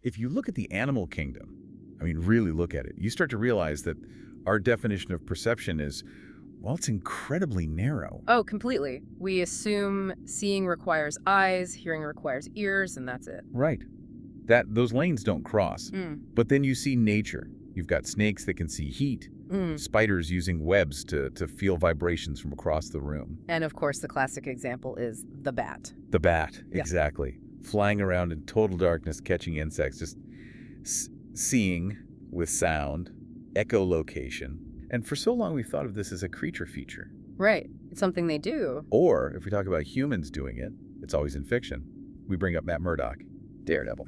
if you look at the animal kingdom, I mean, really look at it, you start to realize that our definition of perception is, well, it's incredibly narrow. Oh, completely. We assume seeing requires eyes, hearing requires ears, and that's it. Right. Those lanes don't cross. But then you see nature. You've got snakes that can see heat, spiders using webs to feel vibrations from across the room. And of course, the classic example is the bat. The bat, Yeah. exactly. Flying around in total darkness, catching insects, just seeing with sound, echolocation. And for so long, we've thought of this as a creature feature. Right. It's something they do. Or, if we talk about humans doing it, it's always in fiction. We bring up Matt Murdock, Daredevil.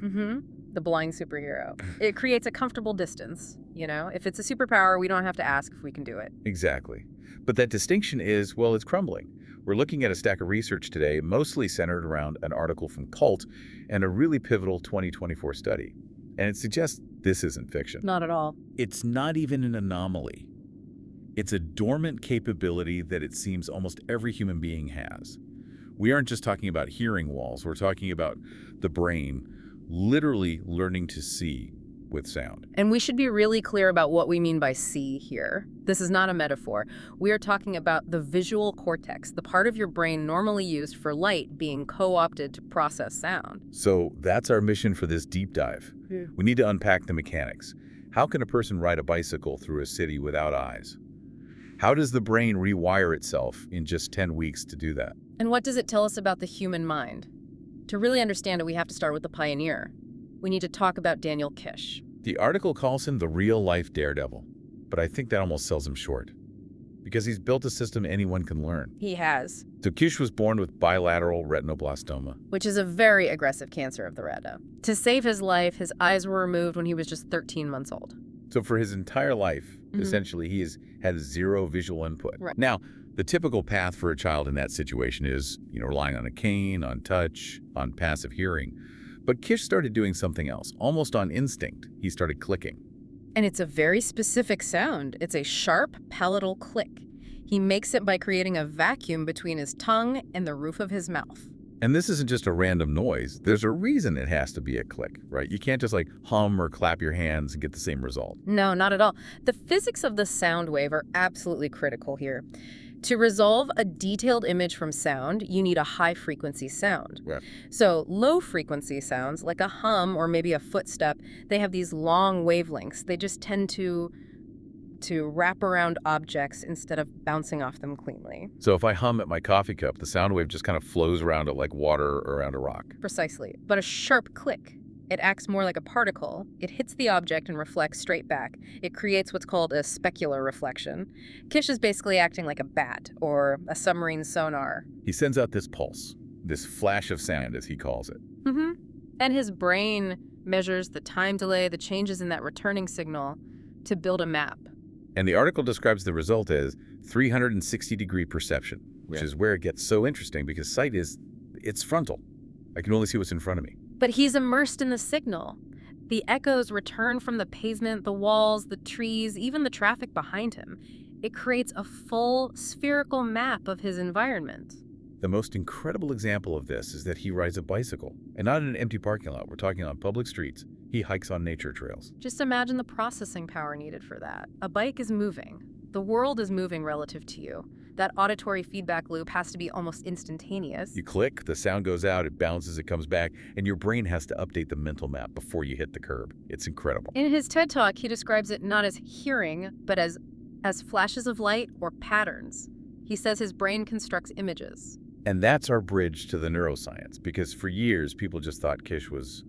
The blind superhero. It creates a comfortable distance, you know? If it's a superpower, we don't have to ask if we can do it. Exactly. But that distinction is, well, it's crumbling. We're looking at a stack of research today, mostly centered around an article from Cult and a really pivotal 2024 study. And it suggests this isn't fiction. Not at all. It's not even an anomaly. It's a dormant capability that it seems almost every human being has. We aren't just talking about hearing walls. We're talking about the brain literally learning to see with sound. And we should be really clear about what we mean by see here. This is not a metaphor. We are talking about the visual cortex, the part of your brain normally used for light being co-opted to process sound. So that's our mission for this deep dive. We need to unpack the mechanics. How can a person ride a bicycle through a city without eyes? How does the brain rewire itself in just 10 weeks to do that? And what does it tell us about the human mind? To really understand it, we have to start with the pioneer. We need to talk about Daniel Kish. The article calls him the real-life daredevil, but I think that almost sells him short, because he's built a system anyone can learn. He has. So Kish was born with bilateral retinoblastoma. Which is a very aggressive cancer of the retina. To save his life, his eyes were removed when he was just 13 months old. So for his entire life, essentially, he has had zero visual input. Right. Now, the typical path for a child in that situation is, relying on a cane, on touch, on passive hearing. But Kish started doing something else, almost on instinct. He started clicking. And it's a very specific sound. It's a sharp, palatal click. He makes it by creating a vacuum between his tongue and the roof of his mouth. And this isn't just a random noise. There's a reason it has to be a click, right? You can't just hum or clap your hands and get the same result. No, not at all. The physics of the sound wave are absolutely critical here. To resolve a detailed image from sound, you need a high-frequency sound. Right. So low-frequency sounds, like a hum or maybe a footstep, they have these long wavelengths. They just tend to wrap around objects instead of bouncing off them cleanly. So if I hum at my coffee cup, the sound wave just kind of flows around it like water around a rock. Precisely. But a sharp click, it acts more like a particle. It hits the object and reflects straight back. It creates what's called a specular reflection. Kish is basically acting like a bat or a submarine sonar. He sends out this pulse, this flash of sound, as he calls it. And his brain measures the time delay, the changes in that returning signal to build a map. And the article describes the result as 360-degree perception, which is where it gets so interesting because sight it's frontal. I can only see what's in front of me. But he's immersed in the signal. The echoes return from the pavement, the walls, the trees, even the traffic behind him. It creates a full spherical map of his environment. The most incredible example of this is that he rides a bicycle, and not in an empty parking lot. We're talking on public streets. He hikes on nature trails. Just imagine the processing power needed for that. A bike is moving. The world is moving relative to you. That auditory feedback loop has to be almost instantaneous. You click, the sound goes out, it bounces, it comes back, and your brain has to update the mental map before you hit the curb. It's incredible. In his TED Talk, he describes it not as hearing, but as flashes of light or patterns. He says his brain constructs images. And that's our bridge to the neuroscience, because for years, people just thought Kish was,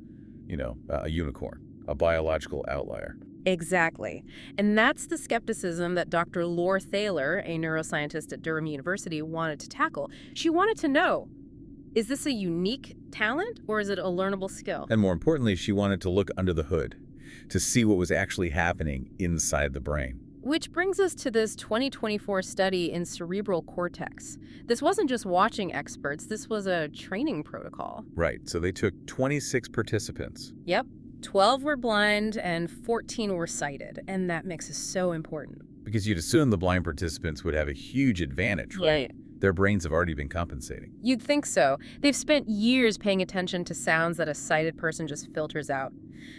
a unicorn, a biological outlier. Exactly. And that's the skepticism that Dr. Laura Thaler, a neuroscientist at Durham University, wanted to tackle. She wanted to know, is this a unique talent or is it a learnable skill? And more importantly, she wanted to look under the hood to see what was actually happening inside the brain. Which brings us to this 2024 study in cerebral cortex. This wasn't just watching experts, this was a training protocol. Right, so they took 26 participants. Yep. 12 were blind and 14 were sighted, and that mix is so important. Because you'd assume the blind participants would have a huge advantage, right? Their brains have already been compensating. You'd think so. They've spent years paying attention to sounds that a sighted person just filters out.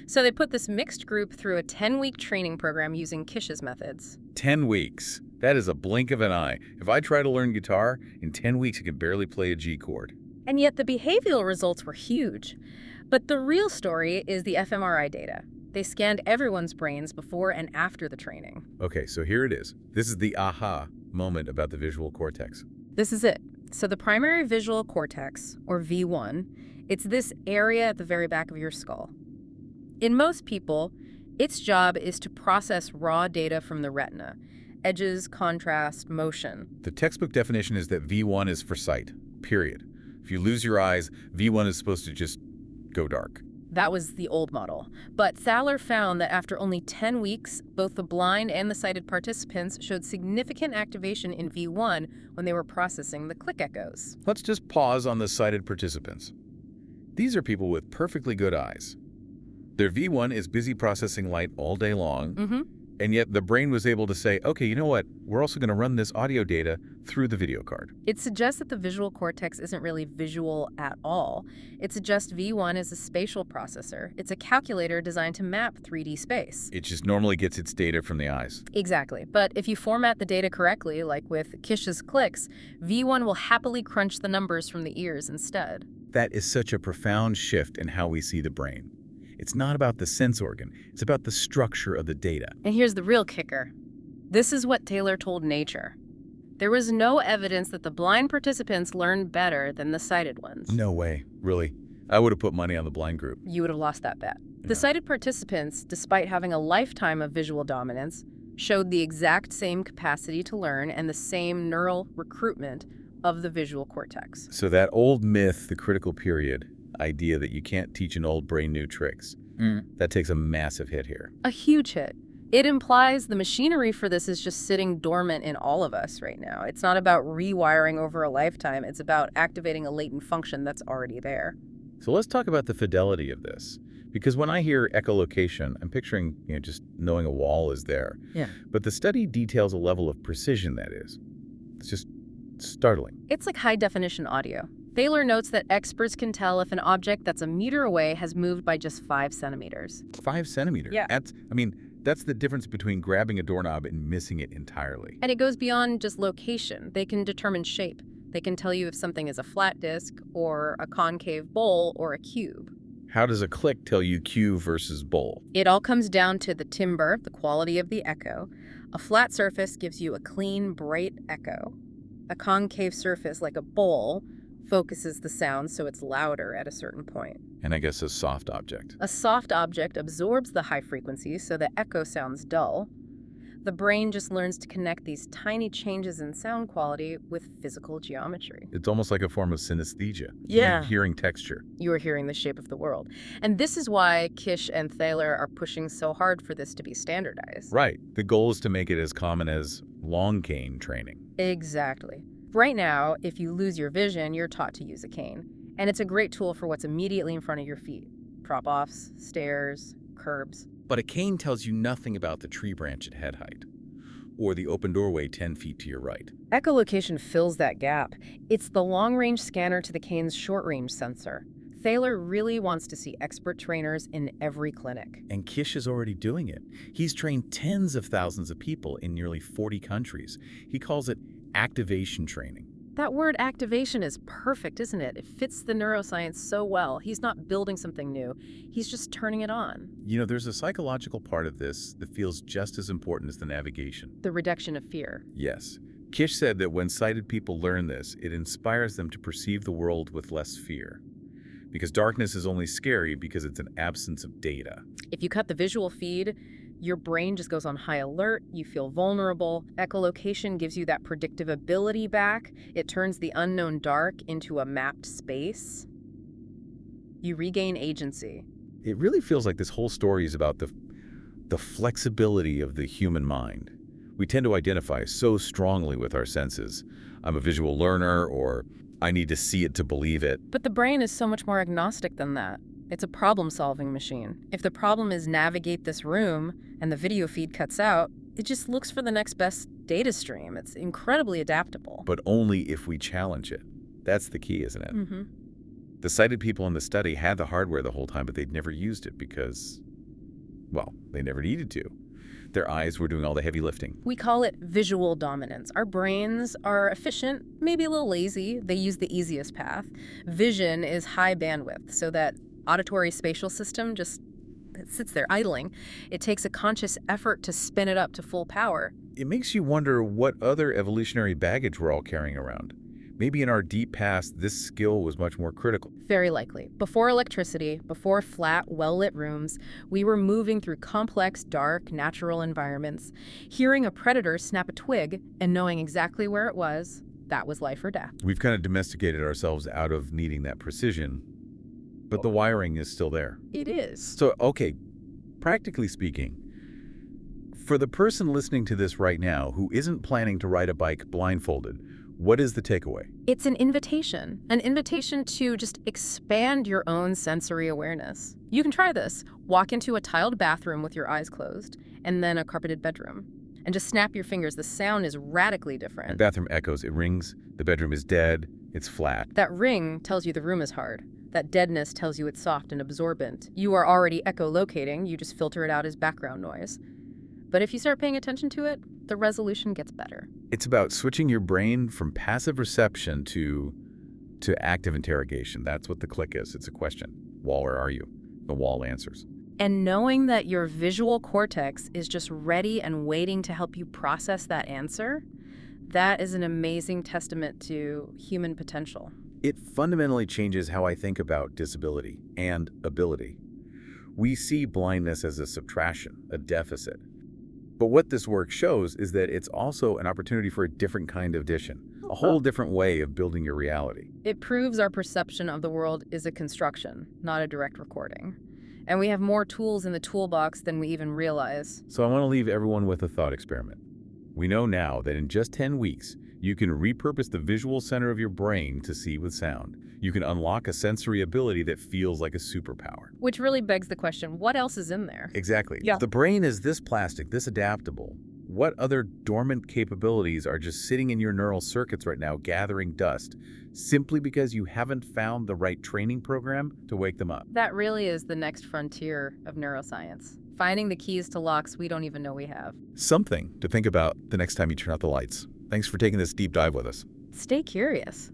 So they put this mixed group through a 10-week training program using Kish's methods. 10 weeks. That is a blink of an eye. If I try to learn guitar, in 10 weeks I can barely play a G chord. And yet the behavioral results were huge. But the real story is the fMRI data. They scanned everyone's brains before and after the training. Okay, so here it is. This is the aha moment about the visual cortex. This is it. So the primary visual cortex, or V1, it's this area at the very back of your skull. In most people, its job is to process raw data from the retina. Edges, contrast, motion. The textbook definition is that V1 is for sight, period. If you lose your eyes, V1 is supposed to just go dark. That was the old model. But Thaler found that after only 10 weeks, both the blind and the sighted participants showed significant activation in V1 when they were processing the click echoes. Let's just pause on the sighted participants. These are people with perfectly good eyes. Their V1 is busy processing light all day long, and yet the brain was able to say, okay, you know what? We're also going to run this audio data through the video card. It suggests that the visual cortex isn't really visual at all. It suggests V1 is a spatial processor. It's a calculator designed to map 3D space. It just normally gets its data from the eyes. Exactly. But if you format the data correctly, like with Kish's clicks, V1 will happily crunch the numbers from the ears instead. That is such a profound shift in how we see the brain. It's not about the sense organ. It's about the structure of the data. And here's the real kicker. This is what Thaler told Nature. There was no evidence that the blind participants learned better than the sighted ones. No way. Really? I would have put money on the blind group. You would have lost that bet. Yeah. The sighted participants, despite having a lifetime of visual dominance, showed the exact same capacity to learn and the same neural recruitment of the visual cortex. So that old myth, the critical period, idea that you can't teach an old brain new tricks, that takes a massive hit here. A huge hit. It implies the machinery for this is just sitting dormant in all of us right now. It's not about rewiring over a lifetime. It's about activating a latent function that's already there. So let's talk about the fidelity of this. Because when I hear echolocation, I'm picturing, just knowing a wall is there. Yeah. But the study details a level of precision that is. It's just startling. It's like high-definition audio. Thaler notes that experts can tell if an object that's a meter away has moved by just 5 centimeters. 5 centimeters? Yeah. That's the difference between grabbing a doorknob and missing it entirely. And it goes beyond just location. They can determine shape. They can tell you if something is a flat disk or a concave bowl or a cube. How does a click tell you cube versus bowl? It all comes down to the timbre, the quality of the echo. A flat surface gives you a clean, bright echo. A concave surface, like a bowl, focuses the sound so it's louder at a certain point. And I guess a soft object. A soft object absorbs the high frequencies so the echo sounds dull. The brain just learns to connect these tiny changes in sound quality with physical geometry. It's almost like a form of synesthesia. Yeah. You're hearing texture. You are hearing the shape of the world. And this is why Kish and Thaler are pushing so hard for this to be standardized. Right. The goal is to make it as common as long cane training. Exactly. Right now, if you lose your vision, you're taught to use a cane. And it's a great tool for what's immediately in front of your feet. Drop-offs, stairs, curbs. But a cane tells you nothing about the tree branch at head height, or the open doorway 10 feet to your right. Echolocation fills that gap. It's the long-range scanner to the cane's short-range sensor. Thaler really wants to see expert trainers in every clinic. And Kish is already doing it. He's trained tens of thousands of people in nearly 40 countries. He calls it activation training. That word activation is perfect, isn't it? It fits the neuroscience so well. He's not building something new. He's just turning it on. There's a psychological part of this that feels just as important as the navigation. The reduction of fear. Yes. Kish said that when sighted people learn this, it inspires them to perceive the world with less fear. Because darkness is only scary because it's an absence of data. If you cut the visual feed, your brain just goes on high alert, you feel vulnerable. Echolocation gives you that predictability back. It turns the unknown dark into a mapped space. You regain agency. It really feels like this whole story is about the flexibility of the human mind. We tend to identify so strongly with our senses. I'm a visual learner, or I need to see it to believe it. But the brain is so much more agnostic than that. It's a problem-solving machine. If the problem is navigate this room and the video feed cuts out, it just looks for the next best data stream. It's incredibly adaptable. But only if we challenge it. That's the key, isn't it? The sighted people in the study had the hardware the whole time, but they'd never used it because, well, they never needed to. Their eyes were doing all the heavy lifting. We call it visual dominance. Our brains are efficient, maybe a little lazy. They use the easiest path. Vision is high bandwidth, so that auditory spatial system just sits there idling. It takes a conscious effort to spin it up to full power. It makes you wonder what other evolutionary baggage we're all carrying around. Maybe in our deep past, this skill was much more critical. Very likely. Before electricity, before flat, well-lit rooms, we were moving through complex, dark, natural environments. Hearing a predator snap a twig and knowing exactly where it was, that was life or death. We've kind of domesticated ourselves out of needing that precision, but the wiring is still there. It is. So, okay, practically speaking, for the person listening to this right now who isn't planning to ride a bike blindfolded, what is the takeaway? It's an invitation to just expand your own sensory awareness. You can try this. Walk into a tiled bathroom with your eyes closed, and then a carpeted bedroom. And just snap your fingers. The sound is radically different. The bathroom echoes, it rings, the bedroom is dead, it's flat. That ring tells you the room is hard. That deadness tells you it's soft and absorbent. You are already echolocating, you just filter it out as background noise. But if you start paying attention to it, the resolution gets better. It's about switching your brain from passive reception to active interrogation. That's what the click is. It's a question. Wall, where are you? The wall answers. And knowing that your visual cortex is just ready and waiting to help you process that answer, that is an amazing testament to human potential. It fundamentally changes how I think about disability and ability. We see blindness as a subtraction, a deficit. But what this work shows is that it's also an opportunity for a different kind of addition, a whole different way of building your reality. It proves our perception of the world is a construction, not a direct recording. And we have more tools in the toolbox than we even realize. So I want to leave everyone with a thought experiment. We know now that in just 10 weeks, you can repurpose the visual center of your brain to see with sound. You can unlock a sensory ability that feels like a superpower. Which really begs the question, what else is in there? Exactly. Yeah. If the brain is this plastic, this adaptable, what other dormant capabilities are just sitting in your neural circuits right now gathering dust simply because you haven't found the right training program to wake them up? That really is the next frontier of neuroscience. Finding the keys to locks we don't even know we have. Something to think about the next time you turn out the lights. Thanks for taking this deep dive with us. Stay curious.